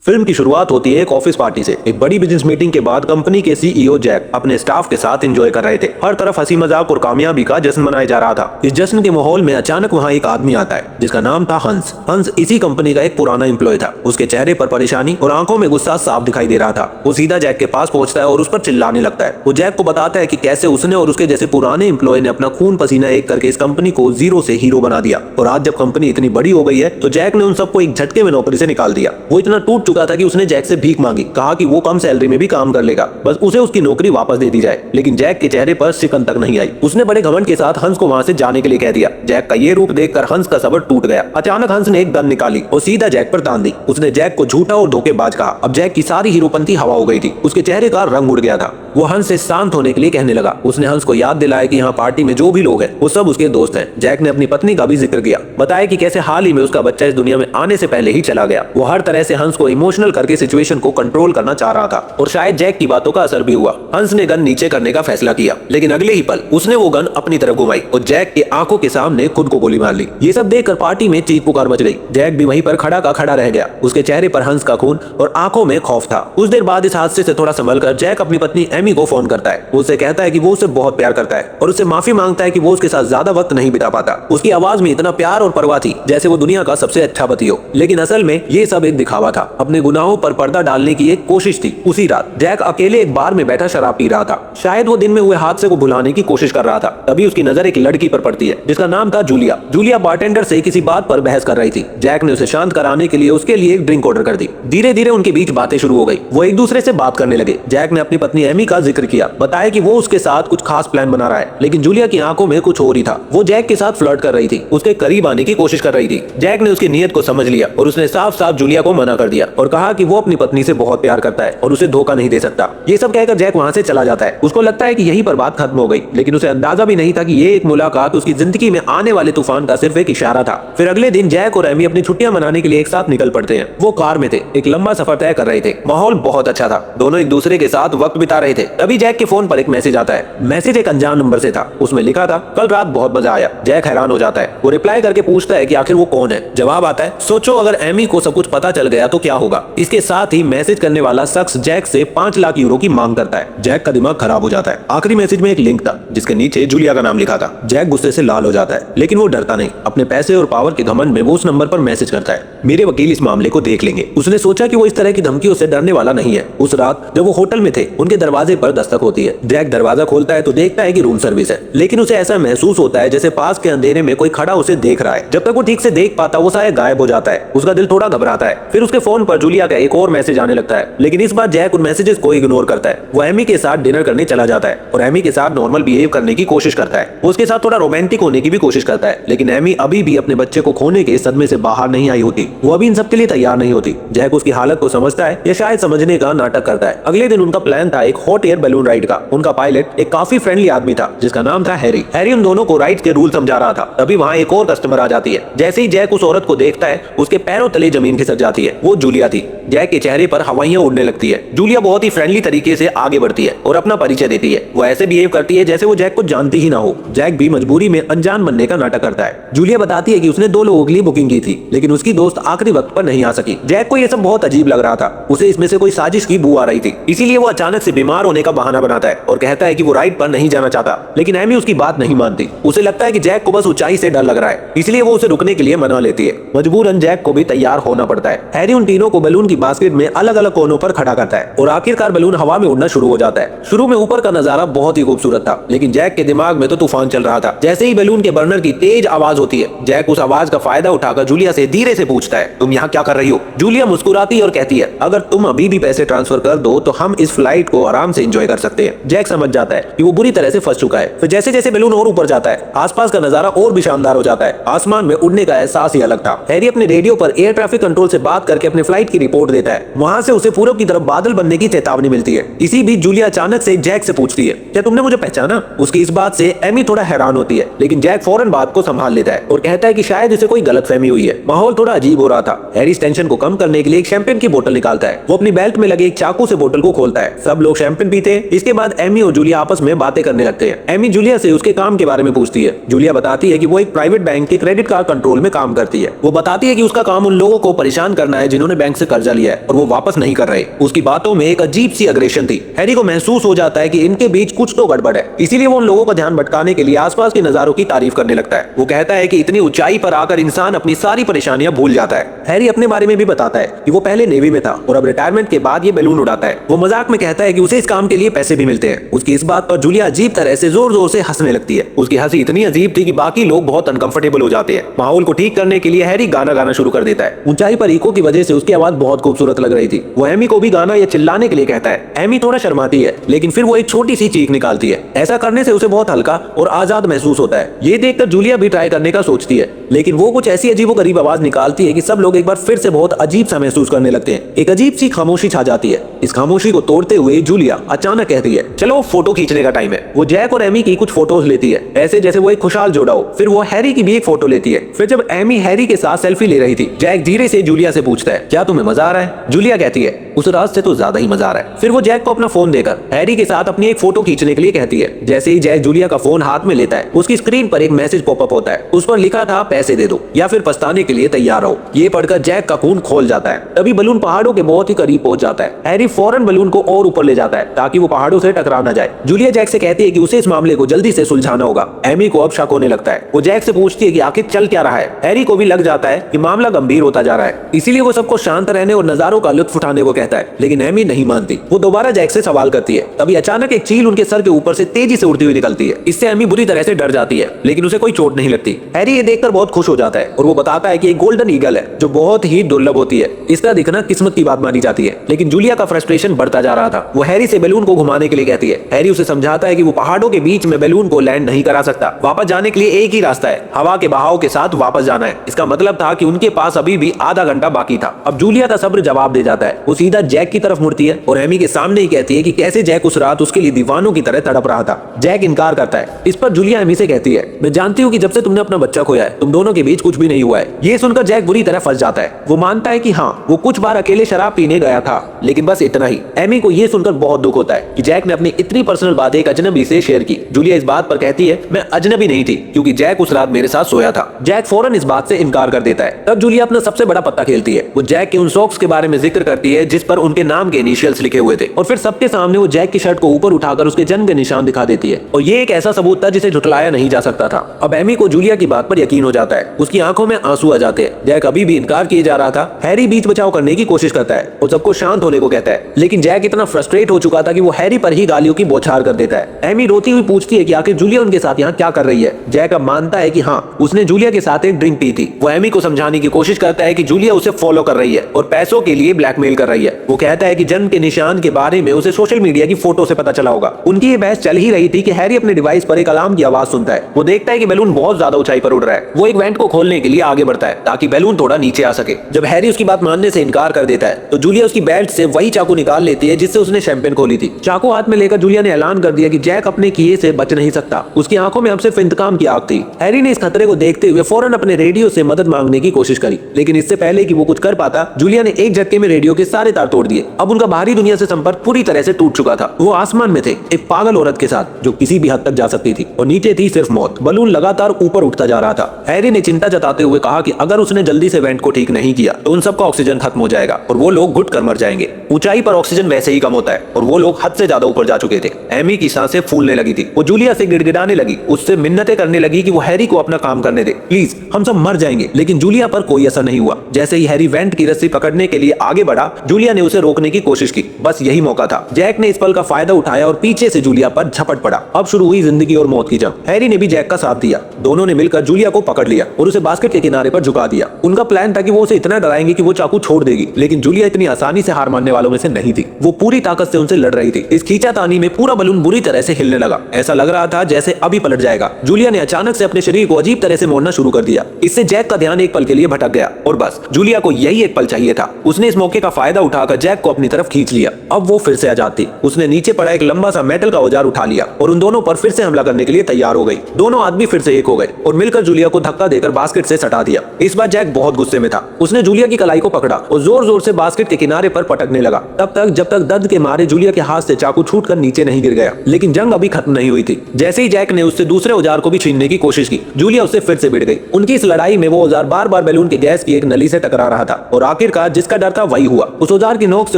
Film की शुरुआत होती है एक ऑफिस पार्टी से। एक बड़ी बिजनेस मीटिंग के बाद कंपनी के सीईओ जैक अपने स्टाफ के साथ एंजॉय कर रहे थे। हर तरफ हंसी मजाक और कामयाबी का जश्न मनाया जा रहा था। इस जश्न के माहौल में अचानक वहाँ एक आदमी आता है जिसका नाम था हंस। हंस इसी कंपनी का एक पुराना एम्प्लॉय था। उसके चेहरे पर परेशानी और आंखों में गुस्सा साफ दिखाई दे रहा था। वो सीधा जैक के पास पहुंचता है और उस पर चिल्लाने लगता है। वो जैक को बताता है कि कैसे उसने और उसके जैसे पुराने एम्प्लॉय ने अपना खून पसीना एक करके इस कंपनी को जीरो से हीरो बना दिया। और आज जब कंपनी इतनी बड़ी हो गई है तो जैक ने उन सबको एक झटके में नौकरी से निकाल दिया। वो इतना टूट चुका था कि उसने जैक से भीख मांगी, कहा कि वो कम सैलरी में भी काम कर लेगा, बस उसे उसकी नौकरी वापस दे दी जाए। लेकिन जैक के चेहरे पर सिकन तक नहीं आई। उसने बड़े घमंड के साथ हंस को वहां से जाने के लिए कह दिया। जैक का ये रूप देखकर हंस का सब्र टूट गया। अचानक हंस ने एक गन निकाली और सीधा जैक पर तान दी। उसने जैक को झूठा और धोखेबाज कहा। अब जैक की सारी हीरोपंती हवा हो गई थी। उसके चेहरे का रंग उड़ गया था। वो हंस से शांत होने के लिए कहने लगा। उसने हंस को याद दिलाया कि यहाँ पार्टी में जो भी लोग हैं वो सब उसके दोस्त हैं। जैक ने अपनी पत्नी का भी जिक्र किया, बताया कि कैसे हाल ही में उसका बच्चा इस दुनिया में आने से पहले ही चला गया। वो हर तरह से हंस को इमोशनल करके सिचुएशन को कंट्रोल करना चाह रहा था और शायद जैक की बातों का असर भी हुआ। हंस ने गन नीचे करने का फैसला किया, लेकिन अगले ही पल उसने वो गन अपनी तरफ घुमाई और जैक के आंखों के सामने खुद को गोली मार ली। ये सब देखकर पार्टी में चीख पुकार मच गई। जैक भी वहीं पर खड़ा का खड़ा रह गया। उसके चेहरे पर हंस का खून और आंखों में खौफ था। कुछ देर बाद इस हादसे से थोड़ा संभल कर जैक अपनी पत्नी एमी को फोन करता है। वो उसे कहता है कि वो उसे बहुत प्यार करता है और उससे माफी मांगता है कि वो उसके साथ ज्यादा वक्त नहीं बिता पाता। उसकी आवाज में इतना प्यार और परवाह थी जैसे वो दुनिया का सबसे अच्छा पति हो। लेकिन असल में ये सब एक दिखावा था। अपने गुनाहों पर पर्दा डालने की एक कोशिश थी। उसी रात जैक अकेले एक बार में बैठा शराब पी रहा था। शायद वो दिन में हुए हादसे को भुलाने की कोशिश कर रहा था। तभी उसकी नजर एक लड़की पर पड़ती है जिसका नाम था जूलिया। जूलिया बारटेंडर से किसी बात पर बहस कर रही थी। जैक ने उसे शांत कराने के लिए उसके लिए एक ड्रिंक ऑर्डर कर दी। धीरे धीरे उनके बीच बातें शुरू हो गई। वो एक दूसरे से बात करने लगे। जैक ने अपनी पत्नी एमी का जिक्र किया, बताया कि वो उसके साथ कुछ खास प्लान बना रहा है। लेकिन जूलिया की आंखों में कुछ और ही था। वो जैक के साथ फ्लर्ट कर रही थी, उसके करीब आने की कोशिश कर रही थी। जैक ने उसकी नीयत को समझ लिया और उसने साफ साफ जूलिया को मना कर दिया और कहा कि वो अपनी पत्नी से बहुत प्यार करता है और उसे धोखा नहीं दे सकता। ये सब कहकर जैक वहां से चला जाता है। उसको लगता है कि यहीं पर बात खत्म हो गई, लेकिन उसे अंदाजा भी नहीं था कि ये एक मुलाकात उसकी जिंदगी में आने वाले तूफान का सिर्फ एक इशारा था। फिर अगले दिन जैक और एमी अपनी छुट्टियां मनाने के लिए एक साथ निकल पड़ते हैं। वो कार में थे, एक लंबा सफर तय कर रहे थे। माहौल बहुत अच्छा था। दोनों एक दूसरे के साथ वक्त बिता रहे थे। तभी जैक के फोन पर एक मैसेज आता है। मैसेज एक अनजान नंबर से था। उसमें लिखा था, कल रात बहुत मजा आया। जैक हैरान हो जाता है। वो रिप्लाई करके पूछता है कि आखिर वो कौन है। जवाब आता है, सोचो अगर एमी को सब कुछ पता चल गया तो क्या होगा। इसके साथ ही मैसेज करने वाला शख्स जैक से 5 लाख यूरो की मांग करता है। जैक का दिमाग खराब हो जाता है। आखिरी मैसेज में एक लिंक था जिसके नीचे जूलिया का नाम लिखा था। जैक गुस्से से लाल हो जाता है, लेकिन वो डरता नहीं। अपने पैसे और पावर के घमंड में वो उस नंबर पर मैसेज करता है, मेरे वकील इस मामले को देख लेंगे। उसने सोचा कि वो इस तरह की धमकियों से डरने वाला नहीं है। उस रात जब वो होटल में थे, उनके दरवाजे पर दस्तक होती है। जैक दरवाजा खोलता है तो देखता है कि रूम सर्विस है, लेकिन उसे ऐसा महसूस होता है जैसे पास के अंधेरे में कोई खड़ा उसे देख रहा है। जब तक वो ठीक से देख पाता वो शायद गायब हो जाता है। उसका दिल थोड़ा घबराता है। फिर उसके फोन पर जूलिया का एक और मैसेज आने लगता है, लेकिन इस बार जैक उन मैसेजेस को इग्नोर करता है। वो एमी के साथ डिनर करने चला जाता है और एमी के साथ नॉर्मल बिहेव करने की कोशिश करता है। वो उसके साथ थोड़ा रोमांटिक होने की भी कोशिश करता है, लेकिन एमी अभी भी अपने बच्चे को खोने के सदमे से बाहर नहीं आई होती। वो अभी इन सब के लिए तैयार नहीं होती। जैक उसकी हालत को समझता है या शायद समझने का नाटक करता है। अगले दिन उनका प्लान था एक हॉट एयर बैलून राइड का। उनका पायलट एक काफी फ्रेंडली आदमी था जिसका नाम था हैरी। हैरी उन दोनों को राइड के रूल समझा रहा था। तभी वहाँ एक और कस्टमर आ जाती है। जैसे ही जैक उस औरत को देखता है उसके पैरों तले जमीन खिसक जाती है। वो जूलिया थी। जैक के चेहरे पर हवाइयां उड़ने लगती है। जूलिया बहुत ही फ्रेंडली तरीके से आगे बढ़ती है और अपना परिचय देती है। वो ऐसे बिहेव करती है जैसे वो जैक को जानती ही ना हो। जैक भी मजबूरी में अनजान बनने का नाटक करता है। जूलिया बताती है कि उसने 2 लोगों के लिए बुकिंग की थी, लेकिन उसकी दोस्त आखिरी वक्त पर नहीं आ सकी। जैक को यह सब बहुत अजीब लग रहा था। उसे इसमें से कोई साजिश की बू आ रही थी। इसीलिए वो अचानक से बीमार होने का बहाना बनाता है और कहता है कि वो राइड पर नहीं जाना चाहता। लेकिन एमी उसकी बात नहीं मानती। उसे लगता है कि जैक को बस ऊंचाई से डर लग रहा है, इसलिए वो उसे रुकने के लिए मना लेती है। मजबूरन जैक को भी तैयार होना पड़ता है। हैरी उन तीनों को बैलून की बास्केट में अलग अलग कोनों पर खड़ा करता है और आखिरकार बैलून हवा में उड़ना शुरू हो जाता है। शुरू में ऊपर का नजारा बहुत ही खूबसूरत था, लेकिन जैक के दिमाग में तो तूफान चल रहा था। जैसे ही बैलून के बर्नर की तेज आवाज होती है, जैक उस आवाज का फायदा उठाकर जूलिया से धीरे से पूछता है, तुम यहाँ क्या कर रही हो? जूलिया मुस्कुराती और कहती है, अगर तुम अभी भी पैसे ट्रांसफर कर दो तो हम इस फ्लाइट को आराम से एंजॉय कर सकते हैं। जैक समझ जाता है कि वो बुरी तरह से फंस चुका है। फिर जैसे जैसे बैलून और ऊपर जाता है, आसपास का नजारा और भी शानदार हो जाता है। आसमान में उड़ने का एहसास ही अलग था। हैरी अपने रेडियो पर एयर ट्रैफिक कंट्रोल से बात करके अपने फ्लाइट की रिपोर्ट देता है। वहां से उसे पूरब की तरफ बादल बनने की चेतावनी मिलती है। इसी बीच जूलिया अचानक से जैक से पूछती है, क्या तुमने मुझे पहचाना? उसकी इस बात से एमी थोड़ा हैरान होती है, लेकिन जैक फौरन बात को संभाल लेता है और कहता है कि शायद इसे कोई गलतफहमी हुई है। माहौल थोड़ा अजीब हो रहा था। हैरी इस टेंशन को कम करने के लिए एक शैंपेन की बोतल निकालता है। वो अपनी बेल्ट में लगे एक चाकू से बोतल को खोलता है। सब लोग शैंपेन पीते हैं। इसके बाद एमी और जूलिया आपस में बातें करने लगते हैं। एमी जूलिया से उसके काम के बारे में पूछती है। जूलिया बताती है कि वो एक प्राइवेट बैंक के क्रेडिट कार्ड कंट्रोल में काम करती है। वो बताती है कि उसका काम उन लोगों को परेशान करना है जिन्होंने बैंक बैंक से कर्जा लिया है और वो वापस नहीं कर रहे। उसकी बातों में एक अजीब सी अग्रेशन थी। हैरी को महसूस हो जाता है कि इनके बीच कुछ तो गड़बड़ है, इसीलिए वो उन लोगों का ध्यान भटकाने के लिए आसपास के नजारों की तारीफ करने लगता है। वो कहता है कि इतनी ऊंचाई पर आकर इंसान अपनी सारी परेशानियां भूल जाता है। हैरी अपने बारे में भी बताता है कि वो पहले नेवी में था और अब रिटायरमेंट के बाद ये बैलून उड़ाता है। वो मजाक में कहता है कि उसे इस काम के लिए पैसे भी मिलते हैं। उसकी इस बात पर जूलिया अजीब तरह से जोर जोर से हंसने लगती है। उसकी हंसी इतनी अजीब थी कि बाकी लोग बहुत अनकंफर्टेबल हो जाते हैं। माहौल को ठीक करने के लिए हैरी गाना गाना शुरू कर देता है। ऊंचाई पर इको की वजह से उसकी आवाज बहुत खूबसूरत लग रही थी। वो एमी को भी गाना या चिल्लाने के लिए कहता है। एमी थोड़ा शर्माती है, लेकिन फिर वो एक छोटी सी चीख निकालती है। ऐसा करने से उसे बहुत हल्का और आजाद महसूस होता है। ये देखकर जूलिया भी ट्राई करने का सोचती है, लेकिन वो कुछ ऐसी अजीबोगरीब आवाज निकालती है कि सब लोग एक बार फिर से बहुत अजीब सा महसूस करने लगते हैं। एक अजीब सी खामोशी छा जाती है। इस खामोशी को तोड़ते हुए जूलिया अचानक कहती है, चलो फोटो खींचने का टाइम है। वो जैक और एमी की कुछ फोटोज लेती है, ऐसे जैसे वो एक खुशहाल जोड़ा हो। फिर वो हैरी की भी एक फोटो लेती है। फिर जब एमी हैरी के साथ सेल्फी ले रही थी, जैक धीरे से जूलिया से पूछता है, क्या तुम्हें मजा आ रहा है? जूलिया कहती है, उस रात से तो ज्यादा ही मजा आ रहा है। फिर वो जैक को अपना फोन देकर हैरी के साथ अपनी एक फोटो खींचने के लिए कहती है। जैसे ही जैक जूलिया का फोन हाथ में लेता है, उसकी स्क्रीन पर एक मैसेज पॉपअप होता है। उस पर लिखा था, पैसे दे दो या फिर पछताने के लिए तैयार रहो। ये पढ़कर जैक का खून खोल जाता है। तभी बलून पहाड़ों के बहुत ही करीब पहुंच जाता है। हैरी फौरन बलून को और ऊपर ले जाता है ताकि वो पहाड़ों से टकरा न जाए। जूलिया जैक से कहती है कि उसे इस मामले को जल्दी से सुलझाना होगा। एमी को अब शक होने लगता है। वो जैक से पूछती है कि आखिर चल क्या रहा है। हैरी को भी लग जाता है कि मामला गंभीर होता जा रहा है, इसीलिए वो सबको शांत रहने और नजारों का लुत्फ उठाने को कहता है। लेकिन एमी नहीं मानती। वो दोबारा जैक से सवाल करती है। तभी अचानक एक चील उनके सर के ऊपर से तेजी से उड़ती हुई निकलती है। इससे एमी बुरी तरह से डर जाती है, लेकिन उसे कोई चोट नहीं लगती। हैरी ये देखकर बहुत खुश हो जाता है और वो बताता है कि एक गोल्डन ईगल है जो बहुत ही दुर्लभ होती है। इसका दिखना किस्मत की बात मानी जाती है। लेकिन जूलिया का फ्रस्ट्रेशन बढ़ता जा रहा था। वो हैरी से बैलून को घुमाने के लिए कहती है। हैरी उसे समझाता है कि वो पहाड़ों के बीच में बैलून को लैंड नहीं करा सकता। वापस जाने के लिए एक ही रास्ता है, हवा के बहाव के साथ वापस जाना है। इसका मतलब था कि उनके पास अभी भी आधा घंटा बाकी था। अब जूलिया का सब्र जवाब दे जाता है। वो सीधा जैक की तरफ मुड़ती है और एमी के सामने ही कहती है कि कैसे जैक उस रात उसके लिए दीवानों की तरह तड़प रहा था। जैक इनकार करता है। इस पर जूलिया एमी से कहती है, मैं जानती हूँ कि जब से तुमने अपना बच्चा खोया है, तुम दोनों के बीच कुछ भी नहीं हुआ है। ये सुनकर जैक बुरी तरह फंस जाता है। वो मानता है कि हाँ, वो कुछ बार अकेले शराब पीने गया था, लेकिन बस इतना ही। एमी को ये सुनकर बहुत दुख होता है कि जैक ने अपनी इतनी पर्सनल बातें एक अजनबी से शेयर की। जूलिया इस बात पर कहती है, मैं अजनबी नहीं थी क्योंकि जैक उस रात मेरे साथ सोया था। जैक फौरन इस बात से इनकार कर देता है। तब जूलिया अपना सबसे बड़ा पत्ता खेलती है। वो जैक के उन सॉक्स के बारे में जिक्र करती है जिस पर उनके नाम के इनिशियल्स लिखे हुए थे, और फिर सबके सामने वो जैक की शर्ट को ऊपर उठाकर उसके जन्म के निशान दिखा देती है। और ये एक ऐसा सबूत था जिसे झुटलाया नहीं जा सकता था। अब एमी को जूलिया की बात पर यकीन हो जाता है। उसकी आंखों में आंसू आ जाते हैं। जैक अभी भी इनकार किए जा रहा था। हैरी बीच बचाव करने की कोशिश करता है और सबको शांत होने को कहता है, लेकिन जैक इतना फ्रस्ट्रेट हो चुका था कि वो हैरी पर ही गालियों की बौछार कर देता है। एमी रोती हुई पूछती है कि आखिर जूलिया उनके साथ यहाँ क्या कर रही है। जैक अब मानता है कि हाँ, उसने जूलिया के साथ एक ड्रिंक पी थी। वो एमी को समझाने की कोशिश करता है कि जूलिया उसे फॉलो कर रही है और पैसों के लिए ब्लैकमेल कर रही है। वो कहता है कि जन्म के निशान के बारे में उसे सोशल मीडिया की फोटो से पता चला होगा। उनकी ये बहस चल ही रही थी कि हैरी अपने डिवाइस पर एक अलार्म की आवाज सुनता है। वो देखता है कि बैलून बहुत ज्यादा ऊंचाई पर उड़ रहा है। वो एक वेंट को खोलने के लिए आगे बढ़ता है ताकि बैलून थोड़ा नीचे आ सके। जब हैरी उसकी बात मानने से इनकार कर देता है तो जूलिया उसकी बेल्ट से वही चाकू निकाल लेती है जिससे उसने शैंपेन खोली थी। चाकू हाथ में लेकर जूलिया ने ऐलान कर दिया कि जैक अपने किए से बच नहीं सकता। उसकी आंखों में अब सिर्फ इंतकाम की आग थी। हैरी ने इस खतरे को देखते हुए फौरन अपने रेडियो से मदद मांगने की कोशिश करी, लेकिन इससे पहले कि वो कुछ कर पाता, जूलिया ने एक झटके में रेडियो के सारे तार तोड़ दिए। अब उनका बाहरी दुनिया से संपर्क पूरी तरह से टूट चुका था। वो आसमान में थे, एक पागल औरत के साथ जो किसी भी हद तक जा सकती थी, और नीचे थी सिर्फ मौत। बलून लगातार ऊपर उठता जा रहा था। हैरी ने चिंता जताते हुए कहा कि अगर उसने जल्दी से वेंट को ठीक नहीं किया तो उन सबका ऑक्सीजन खत्म हो जाएगा और वो लोग घुट कर मर जाएंगे। ऊंचाई पर ऑक्सीजन वैसे ही कम होता है और वो लोग हद से ज्यादा ऊपर जा चुके थे। एमी की सांसें फूलने लगी थी। वो जूलिया से गिड़गिड़ाने लगी, उससे मिन्नतें करने लगी कि वो हैरी को अपना काम करने दे, प्लीज हम सब मर जाएंगे। लेकिन जूलिया पर कोई असर नहीं हुआ। जैसे ही हैरी वेंट की रस्सी पकड़ने के लिए आगे बढ़ा, जूलिया ने उसे रोकने की कोशिश की। बस यही मौका था। जैक ने इस पल का फायदा उठाया और पीछे से जूलिया पर झपट पड़ा। अब शुरू हुई जिंदगी और मौत की जंग। हैरी ने भी जैक का साथ दिया। दोनों ने मिलकर जूलिया को पकड़ लिया और उसे बास्केट के किनारे पर झुका दिया। उनका प्लान था कि वो उसे इतना डराएंगे कि वो चाकू छोड़ देगी, लेकिन जूलिया इतनी आसानी से हार मानने वालों में से नहीं थी। वो पूरी ताकत से उनसे लड़ रही थी। इस खींचातानी में पूरा बलून बुरी तरह से हिलने लगा। ऐसा लग रहा था जैसे अभी पलट जाएगा। जूलिया ने अचानक से अपने शरीर को अजीब तरह से मोड़ना शुरू कर दिया। इससे जैक का ध्यान एक पल के लिए भटक गया और बस जूलिया को यही एक पल चाहिए था। उसने इस मौके का फायदा उठाकर जैक को अपनी तरफ खींच लिया। अब वो फिर से आजाद थी। उसने नीचे पड़ा एक लंबा सा मेटल का औजार उठा लिया और उन दोनों पर फिर से हमला करने के लिए तैयार हो गई। दोनों आदमी फिर से एक हो गए और मिलकर जूलिया को धक्का देकर बास्केट से सटा दिया। इस बार जैक बहुत गुस्से में था। उसने जूलिया की कलाई को पकड़ा और जोर जोर से बास्केट के किनारे पर पटकने लगा, तब तक जब तक दर्द के मारे जूलिया के हाथ से चाकू छूटकर नीचे नहीं गिर गया। लेकिन जंग अभी खत्म नहीं हुई थी। जैसे ही जैक ने उससे दूसरे औजार को भी छीनने की कोशिश की, जूलिया उससे फिर से भिड़ गई। उनकी इस लड़ाई में वो औजार बार बार बैलून के गैस की एक नली से टकरा रहा था और आखिरकार जिसका डर था वही हुआ। उस औजार की नोक से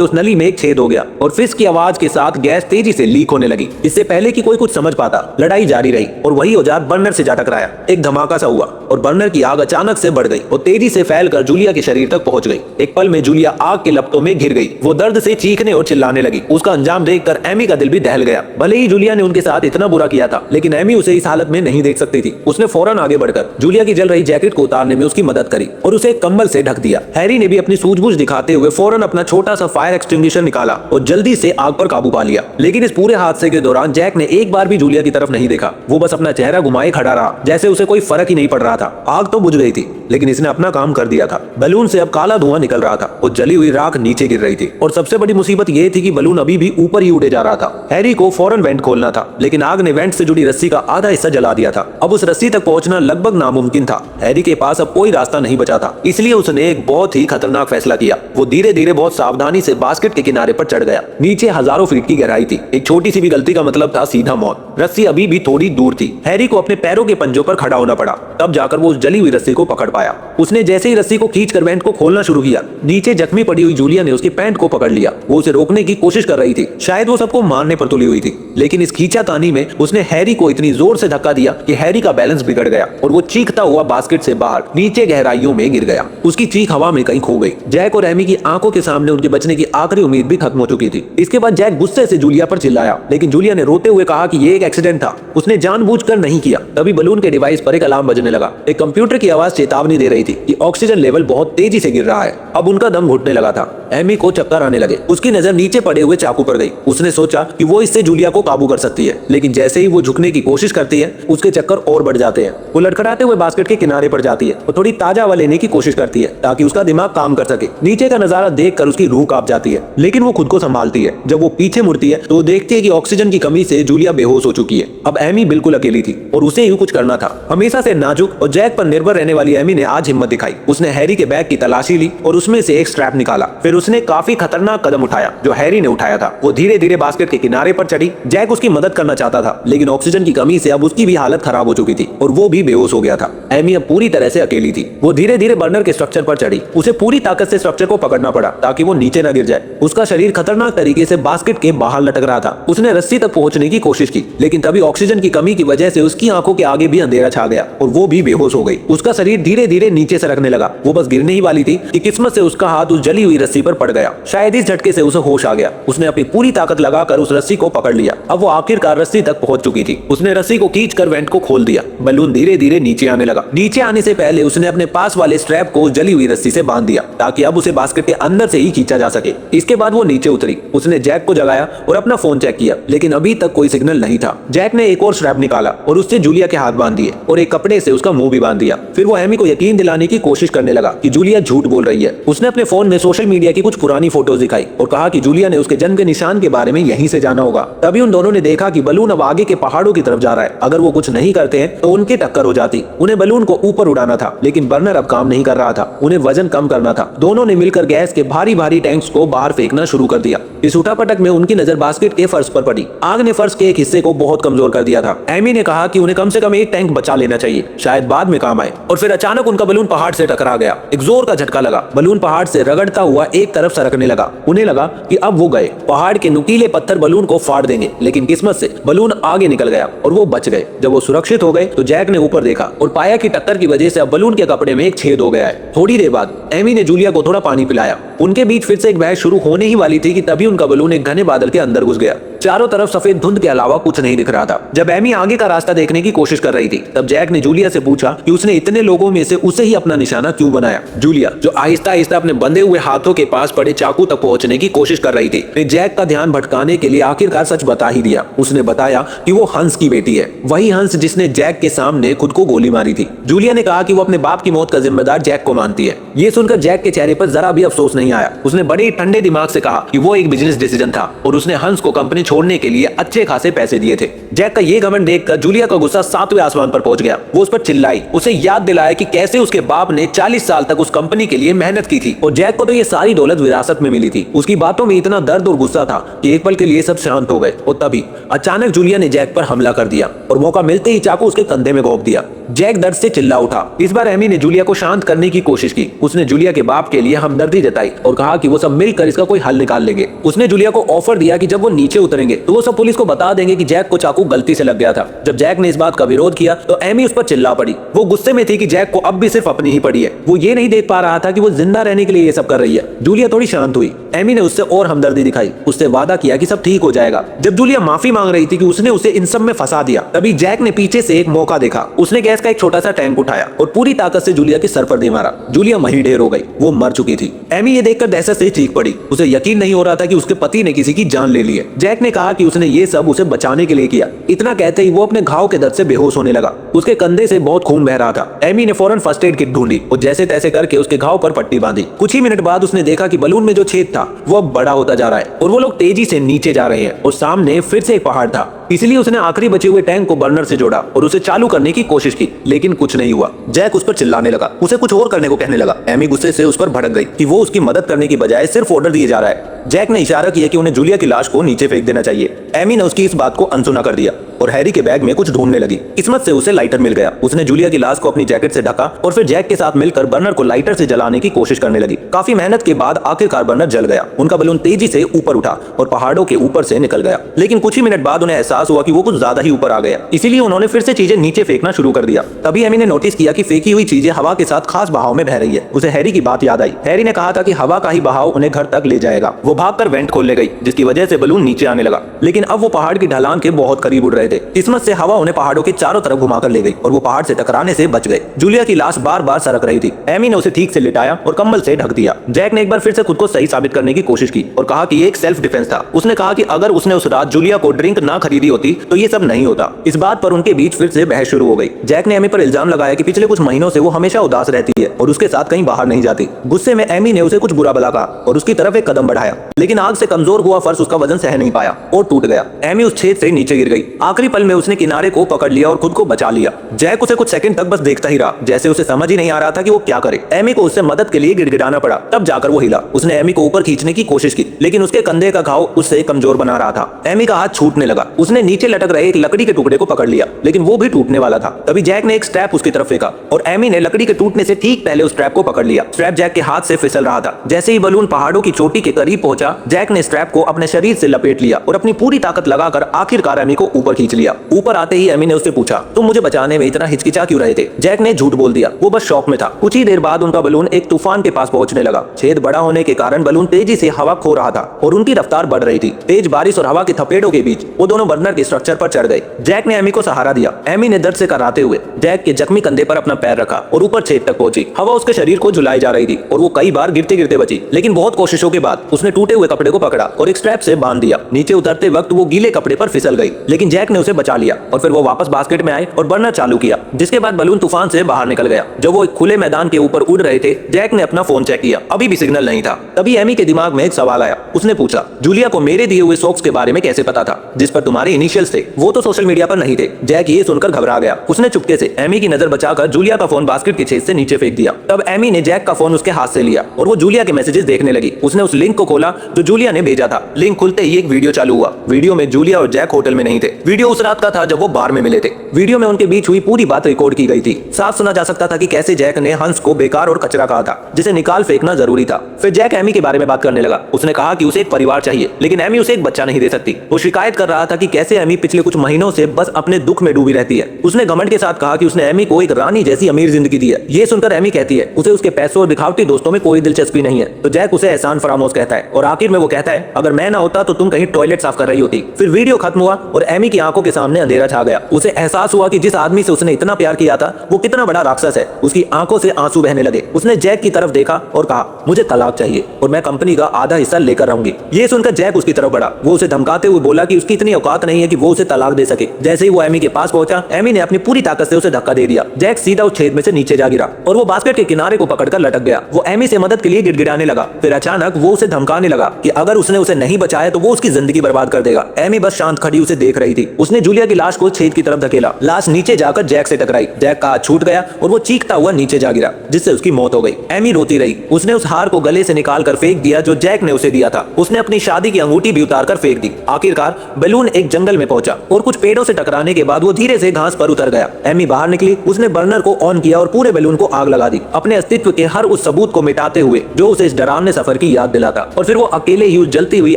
उस नली में एक छेद हो गया और फिस की आवाज के साथ गैस तेजी से लीक होने लगी। इससे पहले कि कोई कुछ समझ पाता, लड़ाई जारी रही और वही औजार बर्नर से जा टकराया। एक धमाका सा हुआ और बर्नर की आग अचानक से बढ़ गई और तेजी से फैलकर जूलिया के शरीर तक पहुंच गई। एक पल में जूलिया आग के लपटों में घिर गई। वो दर्द से चीखने और चिल्लाने लगी। उसका अंजाम देखकर एमी का दिल भी दहल गया। भले ही जूलिया ने उनके साथ इतना बुरा किया था, लेकिन एमी उसे इस हालत में नहीं देख सकती थी। उसने फौरन आगे बढ़कर जूलिया की जल रही जैकेट को उतारने में उसकी मदद करी और उसे एक कंबल से ढक दिया। हैरी ने भी अपनी सूझबूझ दिखाते हुए फौरन अपना छोटा सा फायर एक्सटिंग्विशर निकाला और जल्दी से आग पर काबू पा लिया। लेकिन इस पूरे हादसे के दौरान जैक ने एक बार भी जूलिया की तरफ नहीं देखा। वो बस अपना चेहरा घुमाए खड़ा रहा, जैसे उसे कोई फर्क ही नहीं पड़ रहा था। आग तो बुझ गई थी, लेकिन इसने अपना काम कर दिया था। बैलून से अब काला धुआं निकल रहा था और जली हुई राख नीचे गिर रही थी। और सबसे बड़ी मुसीबत ये थी कि बैलून अभी भी ऊपर ही उड़े जा रहा था। हैरी को फौरन वेंट खोलना था, लेकिन आग ने वेंट से जुड़ी रस्सी का आधा हिस्सा जला दिया था। अब उस रस्सी तक पहुंचना लगभग नामुमकिन था। हैरी के पास अब कोई रास्ता नहीं बचा था, इसलिए उसने एक बहुत ही खतरनाक फैसला किया। वो धीरे धीरे बहुत सावधानी से बास्केट के किनारे पर चढ़ गया। नीचे हजारों फीट की गहराई थी। एक छोटी सी भी गलती का मतलब था सीधा मौत। रस्सी अभी भी थोड़ी दूर थी। हैरी को अपने पैरों के पंजों पर खड़ा होना पड़ा, तब जाकर वो उस जली हुई रस्सी को पकड़ पाया। उसने जैसे ही रस्सी को खींचकर वेंट को खोलना शुरू किया, नीचे जख्मी पड़ी हुई जूलिया ने उसकी पैंट को पकड़ लिया। वो उसे रोकने की कोशिश कर रही थी, शायद वो सबको मारने पर तुली हुई थी। लेकिन इस खींचातानी में उसने हैरी को इतनी जोर से धक्का दिया कि हैरी का बैलेंस बिगड़ गया और वो चीखता हुआ बास्केट से बाहर नीचे गहराइयों में गिर गया। उसकी चीख हवा में कहीं खो गई। जैक और एमी की आंखों के सामने उनके बचने की आखिरी उम्मीद भी खत्म हो चुकी थी। इसके बाद जैक गुस्से से जूलिया पर चिल्लाया, लेकिन जूलिया ने रोते हुए कहा कि ये एक एक्सीडेंट था, उसने जानबूझकर नहीं किया। तभी बलून के डिवाइस पर एक अलार्म बजने लगा। एक कंप्यूटर की आवाज चेतावनी दे रही थी कि ऑक्सीजन लेवल बहुत तेजी से गिर रहा है। अब उनका दम घुटने लगा था। एमी को चक्कर आने लगे। उसकी नजर नीचे पड़े हुए चाकू पर गई। उसने सोचा कि वो इससे जूलिया को काबू कर सकती है, लेकिन जैसे ही वो झुकने की कोशिश करती है, उसके चक्कर और बढ़ जाते हैं। वो लड़खड़ाते हुए बास्केट के किनारे पर जाती है और थोड़ी ताजा हवा लेने की कोशिश करती है ताकि उसका दिमाग काम कर सके। नीचे का नजारा देखकर उसकी रूह कांप जाती है, लेकिन वो खुद को संभालती है। जब वो पीछे मुड़ती है तो वो देखती है कि ऑक्सीजन की कमी से जूलिया बेहोश हो चुकी है। अब एमी बिल्कुल अकेली थी और उसे ही कुछ करना था। हमेशा से नाजुक और जैक पर निर्भर रहने वाली एमी ने आज हिम्मत दिखाई। उसने हैरी के बैग की तलाशी ली और उसमें से एक स्ट्रैप निकाला। फिर उसने काफी खतरनाक कदम उठाया जो हैरी ने उठाया था। वो धीरे धीरे बास्केट के किनारे पर चढ़ी। जैक उसकी मदद करना चाहता था, लेकिन ऑक्सीजन की कमी से अब उसकी भी हालत खराब हो चुकी थी और वो भी बेहोश हो गया था। एमी अब पूरी तरह से अकेली थी। वो धीरे धीरे बर्नर के स्ट्रक्चर पर चढ़ी। उसे पूरी ताकत से स्ट्रक्चर को पकड़ना पड़ा ताकि वो नीचे न गिर जाए। उसका शरीर खतरनाक तरीके से बास्केट के बाहर लटक रहा था। उसने रस्सी तक पहुंचने की कोशिश की, लेकिन तभी ऑक्सीजन की कमी की वजह से उसकी आंखों के आगे भी अंधेरा छा गया और वो भी बेहोश हो गई। उसका शरीर धीरे धीरे नीचे सरकने लगा। वो बस गिरने ही वाली थी कि किस्मत से उसका हाथ उस जली हुई रस्सी पर पड़ गया। शायद इस झटके से उसे होश आ गया। उसने अपनी पूरी ताकत लगाकर उस रस्सी को पकड़ लिया। अब वो आखिरकार रस्सी तक पहुंच चुकी थी। उसने रस्सी को खींचकर वेंट को खोल दिया। बलून धीरे धीरे नीचे आने लगा। नीचे आने से पहले उसने अपने पास वाले स्ट्रैप को जली हुई रस्सी से बांध दिया ताकि अब उसे बास्केट के अंदर से ही खींचा जा सके। इसके बाद वो नीचे उतरी। उसने जैक को जगाया और अपना फोन चेक किया, लेकिन अभी तक कोई सिग्नल नहीं था। जैक ने एक और स्ट्रैप निकाला और उससे जूलिया के हाथ बांध दिए और एक कपड़े से उसका मुंह भी बांध दिया। फिर वो एमी को यकीन दिलाने की कोशिश करने लगा कि जूलिया झूठ बोल रही है। उसने अपने फोन में सोशल मीडिया की कुछ पुरानी फोटोज दिखाई और कहा कि जूलिया ने उसके जन्म के निशान के बारे में यहीं से जाना होगा। तभी उन दोनों ने देखा कि बलून अब आगे के पहाड़ों की तरफ जा रहा है। अगर वो कुछ नहीं करते हैं तो उनकी टक्कर हो जाती। उन्हें बलून को ऊपर उड़ाना था, लेकिन बर्नर अब काम नहीं कर रहा था। उन्हें वजन कम करना था। दोनों ने मिलकर गैस के भारी भारी टैंक्स को बाहर फेंकना शुरू कर दिया। इस उठापटक में उनकी नजर बास्केट के फर्श पर पड़ी। आग ने फर्श के एक हिस्से को बहुत कमजोर कर दिया था। एमी ने कहा कि उन्हें कम से कम एक टैंक बचा लेना चाहिए, शायद बाद में काम आए। और फिर अचानक उनका बलून पहाड़ से टकरा गया। एक जोर का झटका लगा। बलून पहाड़ से रगड़ता हुआ एक तरफ सरकने लगा। उन्हें लगा कि अब वो गए। पहाड़ के नुकीले पत्थर बलून को फाड़ देंगे, लेकिन किस्मत से बलून आगे निकल गया और वो बच गए। जब वो सुरक्षित हो गए तो जैक ने ऊपर देखा और पाया कि टक्कर की वजह से अब बलून के कपड़े में एक छेद हो गया है। थोड़ी देर बाद एमी ने जूलिया को थोड़ा पानी पिलाया। उनके बीच फिर से एक बहस शुरू होने ही वाली थी कि तभी उनका बलून एक घने बादल के अंदर घुस गया। चारों तरफ सफेद धुंध के अलावा कुछ नहीं दिख रहा था। जब एमी आगे का रास्ता देखने की कोशिश कर रही थी तब जैक ने जूलिया से पूछा कि उसने इतने लोगों में से उसे ही अपना निशाना क्यों बनाया। जूलिया जो आहिस्ता आहिस्ता अपने बंधे हुए हाथों के पास पड़े चाकू तक पहुंचने की कोशिश कर रही थी ने जैक का ध्यान भटकाने के लिए आखिरकार सच बता ही दिया। उसने बताया कि वो हंस की बेटी है, वही हंस जिसने जैक के सामने खुद को गोली मारी थी। जूलिया ने कहा कि वो अपने बाप की मौत का जिम्मेदार जैक को मानती है। ये सुनकर जैक के चेहरे पर जरा भी अफसोस नहीं आया। उसने बड़े ही ठंडे दिमाग से कहा कि वो एक बिजनेस डिसीजन था और उसने हंस को कंपनी छोड़ने के लिए अच्छे खासे पैसे दिए थे। जैक का ये घमंड देखकर जूलिया का गुस्सा 7वें आसमान पर पहुंच गया। वो उस पर चिल्लाई, उसे याद दिलाया कि कैसे उसके बाप ने 40 साल तक उस कंपनी के लिए मेहनत की थी और जैक को तो ये सारी दौलत विरासत में मिली थी। उसकी बातों में इतना दर्द और गुस्सा था कि एक पल के लिए सब शांत हो गए और तभी अचानक जूलिया ने जैक पर हमला कर दिया और मौका मिलते ही चाकू उसके कंधे में घोंप दिया। जैक दर्द से चिल्ला उठा। इस बार एमी ने जूलिया को शांत करने की कोशिश की। उसने जूलिया के बाप के लिए हमदर्दी जताई और कहा कि वो सब मिलकर इसका कोई हल निकाल लेंगे। उसने जूलिया को ऑफर दिया कि जब वो नीचे उतरेंगे तो वो सब पुलिस को बता देंगे कि जैक को चाकू गलती से लग गया था। जब जैक ने इस बात का विरोध किया तो एमी उस पर चिल्ला पड़ी। वो गुस्से में थी कि जैक को अब भी सिर्फ अपनी ही पड़ी है। वो ये नहीं देख पा रहा था कि वो जिंदा रहने के लिए ये सब कर रही है। जूलिया थोड़ी शांत हुई। एमी ने उससे और हमदर्दी दिखाई, उससे वादा किया कि सब ठीक हो जाएगा। जब जूलिया माफी मांग रही थी कि उसने उसे इन सब में फंसा दिया तभी जैक ने पीछे से एक मौका देखा। उसने गैस का एक छोटा सा टैंक उठाया और पूरी ताकत से जूलिया के सर पर दे मारा। जूलिया वहीं ढेर हो गई, वो मर चुकी थी। एमी ये देखकर दहशत से चीख पड़ी। उसे यकीन नहीं हो रहा था कि उसके पति ने किसी की जान ले ली है। जैक ने कहा कि उसने ये सब उसे बचाने के लिए किया। इतना कहते ही वो अपने घाव के दर्द से बेहोश होने लगा। उसके कंधे से बहुत खून बह रहा था। एमी ने फौरन फर्स्ट एड किट ढूंढी और जैसे तैसे करके उसके घाव पर पट्टी बांधी। कुछ ही मिनट बाद उसने देखा कि बलून में जो छेद था वो अब बड़ा होता जा रहा है और वो लोग तेजी से नीचे जा रहे हैं और सामने फिर से एक पहाड़ था। इसलिए उसने आखिरी बचे हुए टैंक को बर्नर से जोड़ा और उसे चालू करने की कोशिश की, लेकिन कुछ नहीं हुआ। जैक उस पर चिल्लाने लगा, उसे कुछ और करने को कहने लगा। एमी गुस्से से उस पर भड़क गई कि वो उसकी मदद करने की बजाय सिर्फ ऑर्डर दिए जा रहा है। जैक ने इशारा किया कि उन्हें जूलिया की लाश को नीचे फेंक देना चाहिए। एमी ने उसकी इस बात को अनसुना कर दिया और हैरी के बैग में कुछ ढूंढने लगी। किस्मत से उसे लाइटर मिल गया। उसने जूलिया की लाश को अपनी जैकेट से ढका और फिर जैक के साथ मिलकर बर्नर को लाइटर से जलाने की कोशिश करने लगी। काफी मेहनत के बाद आखिरकार बर्नर जल गया। उनका बलून तेजी से ऊपर उठा और पहाड़ों के ऊपर से निकल गया। लेकिन कुछ ही मिनट बाद उन्हें एहसास हुआ कि वो कुछ ज्यादा ही ऊपर आ गया। इसीलिए उन्होंने फिर से चीजें नीचे फेंकना शुरू कर दिया। तभी एमी ने नोटिस किया कि फेंकी हुई चीजें हवा के साथ खास बहाव में बह रही है। उसे हैरी की बात याद आई। हैरी ने कहा था कि हवा का ही बहाव उन्हें घर तक ले जाएगा। वो भागकर वेंट खोलने गई जिसकी वजह से बलून नीचे आने लगा। लेकिन अब वो पहाड़ की ढलान के बहुत करीब उड़ रहे थे। किस्मत से हवा उन्हें पहाड़ों के चारों तरफ घुमाकर ले गई और वो पहाड़ से टकराने से बच गए। जूलिया की लाश बार बार सरक रही थी। एमी ने उसे ठीक से लिटाया और कंबल से ढक दिया। जैक ने एक बार फिर से खुद को सही साबित करने की कोशिश की और कहा कि ये एक सेल्फ डिफेंस था। उसने कहा कि अगर उसने उस रात जूलिया को ड्रिंक ना खरीदी होती तो ये सब नहीं होता। इस बात पर उनके बीच फिर से बहस शुरू हो गई। जैक ने एमी पर इल्जाम लगाया कि पिछले कुछ महीनों से वो हमेशा उदास रहती है और उसके साथ कहीं बाहर नहीं जाती। गुस्से में एमी ने उसे कुछ बुरा भला कहा और उसकी तरफ एक कदम बढ़ाया, लेकिन आग से कमजोर हुआ फर्श उसका वजन सह नहीं पाया और टूट गया। एमी उस छेद से नीचे गिर गई। आखिरी पल में उसने किनारे को पकड़ लिया और खुद को बचा लिया। जैक उसे कुछ सेकंड तक बस देखता ही रहा, जैसे उसे समझ ही नहीं आ रहा था कि वो क्या करे। एमी को उससे मदद के लिए गिड़गिड़ाना पड़ा, तब जाकर वो हिला। उसने एमी को ऊपर खींचने की कोशिश की, लेकिन उसके कंधे का घाव उससे कमजोर बना रहा था। एमी का हाथ छूटने लगा। उसने नीचे लटक रहे एक लकड़ी के टुकड़े को पकड़ लिया, लेकिन वो भी टूटने वाला था। तभी जैक ने एक स्ट्रैप उसकी तरफ फेंका और एमी ने लकड़ी के टूटने से ठीक पहले उस स्ट्रैप को पकड़ लिया। स्ट्रैप जैक के हाथ से फिसल रहा था। जैसे ही बलून पहाड़ों की चोटी के करीब पहुंचा, जैक ने स्ट्रैप को अपने शरीर से लपेट लिया और अपनी पूरी ताकत लगाकर आखिरकार एमी को ऊपर खींच लिया। ऊपर आते ही एमी ने उससे पूछा, तुम मुझे बचाने में इतना हिचकिचा क्यों रहे थे? जैक ने झूठ बोल दिया, वो बस शौक में था। कुछ ही देर बाद उनका बलून एक तूफान के पास पहुंचने लगा। छेद बड़ा होने के कारण बलून तेजी से हवा खो रहा था और उनकी रफ्तार बढ़ रही थी। तेज बारिश और हवा के थपेड़ों के बीच वो दोनों बर्नर के स्ट्रक्चर पर चढ़ गए। जैक ने एमी को सहारा दिया। एमी ने दर्द से कराते हुए जैक के जख्मी कंधे पर अपना पैर रखा और ऊपर छेद तक पहुंची। हवा उसके शरीर को झुलाई जा रही थी और वो कई बार गिरते गिरते बची, लेकिन बहुत कोशिशों के बाद उसने टूटे हुए कपड़े को पकड़ा और एक स्ट्रैप से बांध दिया। नीचे उतरते वक्त वो गीले कपड़े पर फिसल गई, लेकिन जैक ने उसे बचा लिया और फिर वो वापस बास्केट में आए और बर्नर चालू किया, जिसके बाद बलून तूफान से बाहर निकल गया। जब वो एक खुले मैदान के ऊपर उड़ रहे थे, जैक ने अपना फोन चेक किया, अभी भी सिग्नल नहीं था। तभी एमी के दिमाग में एक सवाल आया। उसने पूछा, जूलिया को मेरे दिए हुए सॉक्स के बारे में कैसे पता था जिस पर तुम्हारे इनिशियल्स थे? वो तो सोशल मीडिया पर नहीं थे। जैक ये सुनकर घबरा गया। उसने चुपके से एमी की नजर बचाकर जूलिया का फोन बास्केट के छेद से नीचे फेंक दिया। तब एमी ने जैक का फोन उसके हाथ से लिया और वो जूलिया के मैसेजेस देखने लगी। उसने उस लिंक को खोला जो जूलिया ने भेजा था। लिंक खुलते ही एक वीडियो चालू हुआ। वीडियो में जूलिया और जैक होटल में नहीं थे। वीडियो उस रात का था जब वो बार में मिले थे। वीडियो में उनके बीच हुई पूरी बात रिकॉर्ड की गई थी। साफ सुना जा सकता था कि कैसे जैक ने हंस को बेकार और कचरा कहा था, जिसे निकाल फेंकना जरूरी था। फिर जैक एमी के बारे में बात करने लगा। उसने कहा कि उसे एक परिवार चाहिए, लेकिन एमी उसे एक बच्चा नहीं दे सकती। वो शिकायत कर रहा था कि कैसे एमी पिछले कुछ महीनों से बस अपने दुख में डूबी रहती है। उसने घमंड के साथ कहा कि उसने एमी को एक रानी जैसी अमीर जिंदगी दी है। ये सुनकर एमी कहती है उसे उसके पैसों और दिखावटी दोस्तों में कोई दिलचस्पी नहीं है। तो जैक उसे एहसान फरामोश कहता है और आखिर में वो कहता है, अगर मैं ना होता तो तुम कहीं टॉयलेट साफ कर रही होती। होती। फिर वीडियो खत्म हुआ और एमी की आंखों के सामने अंधेरा छा गया। उसे एहसास हुआ कि जिस आदमी से उसने इतना प्यार किया था वो कितना बड़ा राक्षस है। उसकी आंखों से आंसू बहने लगे। उसने जैक की तरफ देखा और कहा, मुझे तलाक चाहिए और मैं कंपनी का आधा हिस्सा लेकर रहूंगी। ये सुनकर जैक उसकी तरफ बढ़ा। वो उसे धमकाते हुए बोला कि उसकी इतनी औकात नहीं है कि वो उसे तलाक दे सके। जैसे ही वो एमी के पास पहुंचा, एमी ने अपनी पूरी ताकत से उसे धक्का दे दिया। जैक सीधा उस छेद में से नीचे जा गिरा और वो बास्केट के किनारे को पकड़कर लटक गया। वो एमी से मदद के लिए गिड़गिड़ाने लगा। फिर अचानक वो उसे धमकाने लगा कि अगर उसने उसे नहीं बचाया तो वो उसकी जिंदगी बर्बाद कर देगा। एमी बस शांत खड़ी उसे देख रही थी। उसने जूलिया की लाश को छेद की तरफ धकेला। लाश नीचे जाकर जैक से टकराई। जैक का हाथ छूट गया और वो चीखता हुआ नीचे जा गिरा, जिससे उसकी मौत हो गई। एमी रोती रही। उसने उस हार को गले से निकाल कर फेंक दिया जो जैक ने उसे दिया था। उसने अपनी शादी की अंगूठी भी उतार कर फेंक दी। आखिरकार बैलून एक जंगल में पहुंचा और कुछ पेड़ों से टकराने के बाद वो धीरे से घास पर उतर गया। एमी बाहर निकली। उसने बर्नर को ऑन किया और पूरे बैलून को आग लगा दी, अपने अस्तित्व के हर उस सबूत को मिटाते हुए जो उसे इस डरावने सफर की याद दिलाता। और फिर वो अकेले ही उस जलती हुई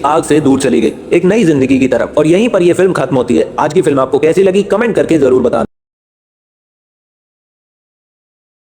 आग से दूर चली गई, एक नई जिंदगी की तरफ। और यहीं पर यह फिल्म खत्म होती है। आज की फिल्म आपको कैसी लगी कमेंट करके जरूर बताना।